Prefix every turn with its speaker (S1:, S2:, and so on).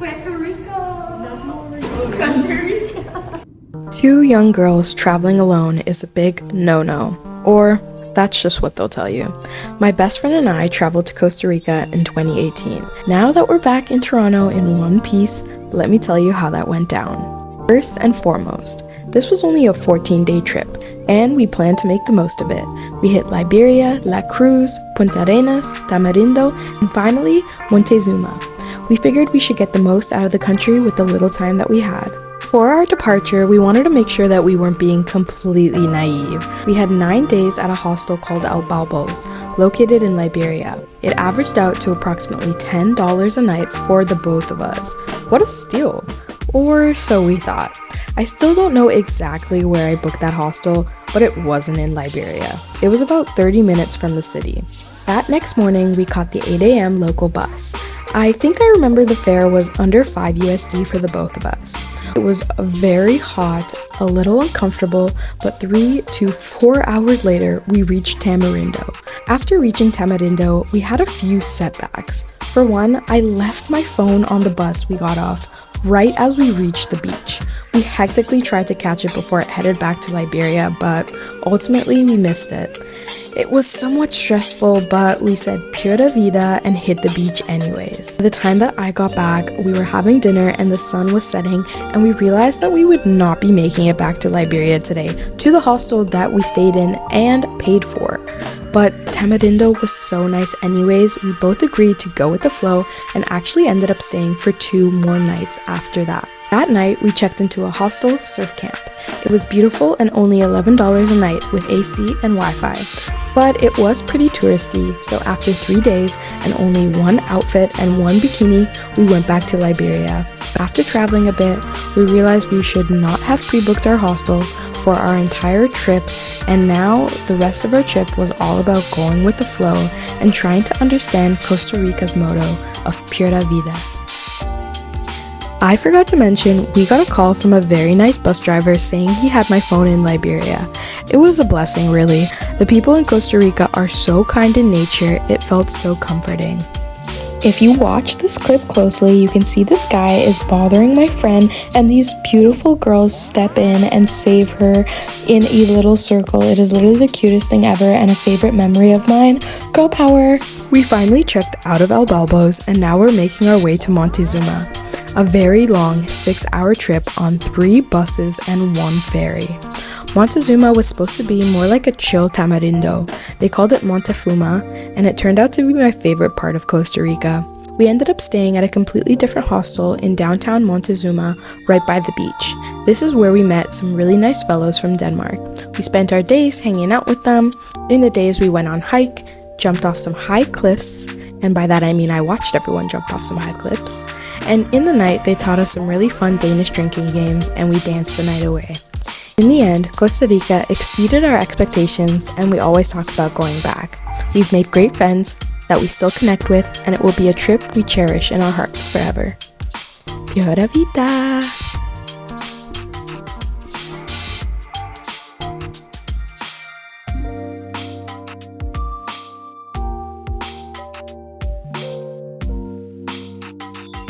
S1: Puerto Rico. That's not Costa Rica.
S2: Two young girls traveling alone is a big no-no, or that's just what they'll tell you. My best friend and I traveled to Costa Rica in 2018. Now that we're back in Toronto in one piece, let me tell you how that went down. First and foremost, this was only a 14-day trip, and we planned to make the most of it. We hit Liberia, Cruz, Puntaranes, Tamarindo, and finally, Montezuma. We figured we should get the most out of the country with the little time that we had. For our departure, we wanted to make sure that we weren't being completely naive. We had 9 days at a hostel called El Balbos, located in Liberia. It averaged out to approximately $10 a night for the both of us. What a steal! Or so we thought. I still don't know exactly where I booked that hostel, but it wasn't in Liberia. It was about 30 minutes from the city. That next morning, we caught the 8 a.m. local bus. I think I remember the fare was under $5 USD for the both of us. It was very hot, a little uncomfortable, but 3 to 4 hours later, we reached Tamarindo. After reaching Tamarindo, we had a few setbacks. For one, I left my phone on the bus we got off right as we reached the beach. We hectically tried to catch it before it headed back to Liberia, but ultimately we missed it. It was somewhat stressful, but we said pura vida and hit the beach anyways. By the time that I got back, we were having dinner and the sun was setting, and we realized that we would not be making it back to Liberia today, to the hostel that we stayed in and paid for. But Tamarindo was so nice anyways, we both agreed to go with the flow and actually ended up staying for 2 more nights after that. That night, we checked into a hostel surf camp. It was beautiful and only $11 a night with AC and Wi-Fi. But it was pretty touristy, so after 3 days and only 1 outfit and 1 bikini, we went back to Liberia. After traveling a bit, we realized we should not have pre-booked our hostel for our entire trip, and now the rest of our trip was all about going with the flow and trying to understand Costa Rica's motto of pura vida. I forgot to mention, we got a call from a very nice bus driver saying he had my phone in Liberia. It was a blessing, really. The people in Costa Rica are so kind in nature, it felt so comforting. If you watch this clip closely, you can see this guy is bothering my friend and these beautiful girls step in and save her in a little circle. It is literally the cutest thing ever and a favorite memory of mine. Girl power! We finally checked out of El Balbos and now we're making our way to Montezuma. A very long 6-hour trip on 3 buses and 1 ferry. Montezuma was supposed to be more like a chill Tamarindo. They called it Montezuma, and it turned out to be my favorite part of Costa Rica. We ended up staying at a completely different hostel in downtown Montezuma, right by the beach. This is where we met some really nice fellows from Denmark. We spent our days hanging out with them. In the days we went on hike, jumped off some high cliffs, and by that I mean I watched everyone jump off some high cliffs. And in the night, they taught us some really fun Danish drinking games, and we danced the night away. In the end, Costa Rica exceeded our expectations, and we always talk about going back. We've made great friends that we still connect with, and it will be a trip we cherish in our hearts forever. Pura vida!